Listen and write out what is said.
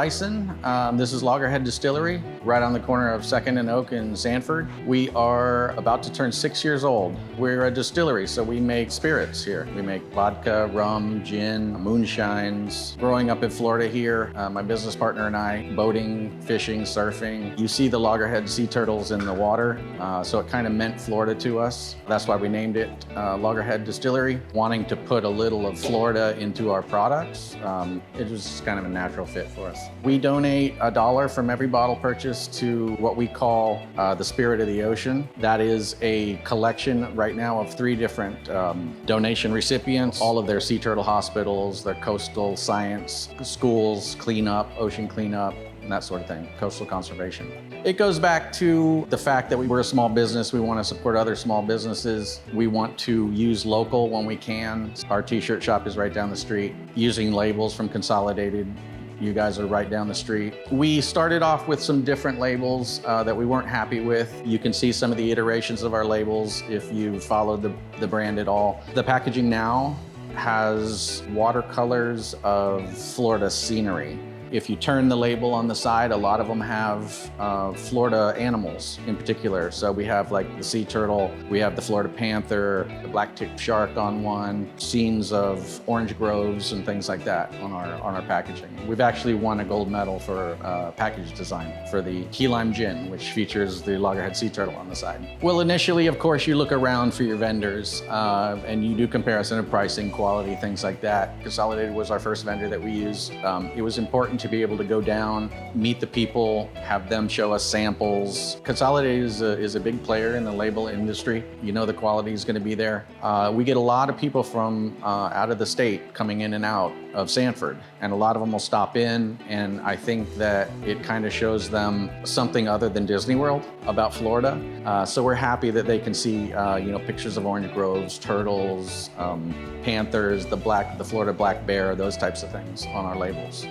Sison. This is Loggerhead Distillery, right on the corner of 2nd and Oak in Sanford. We are about to turn 6 years old. We're a distillery, so we make spirits here. We make vodka, rum, gin, moonshines. Growing up in Florida here, my business partner and I, boating, fishing, surfing. You see the Loggerhead sea turtles in the water, so it kind of meant Florida to us. That's why we named it Loggerhead Distillery, wanting to put a little of Florida into our products. It was kind of a natural fit for us. We donate $1 from every bottle purchased to what we call the Spirit of the Ocean. That is a collection right now of 3 different donation recipients, all of their sea turtle hospitals, their coastal science schools, cleanup, ocean cleanup, and that sort of thing, coastal conservation. It goes back to the fact that we're a small business. We want to support other small businesses. We want to use local when we can. Our t-shirt shop is right down the street. Using labels from Consolidated, you guys are right down the street. We started off with some different labels that we weren't happy with. You can see some of the iterations of our labels if you followed the brand at all. The packaging now has watercolors of Florida scenery. If you turn the label on the side, a lot of them have Florida animals in particular. So we have like the sea turtle, we have the Florida panther, the black-tipped shark on one, scenes of orange groves and things like that on our packaging. We've actually won a gold medal for package design for the key lime gin, which features the Loggerhead sea turtle on the side. Well, initially, of course, you look around for your vendors and you do comparison of pricing, quality, things like that. Consolidated was our first vendor that we used. It was important to be able to go down, meet the people, have them show us samples. Consolidated is a big player in the label industry. You know the quality is going to be there. We get a lot of people from out of the state coming in and out of Sanford, and a lot of them will stop in, and I think that it kind of shows them something other than Disney World about Florida. So we're happy that they can see pictures of orange groves, turtles, panthers, the Florida black bear, those types of things on our labels.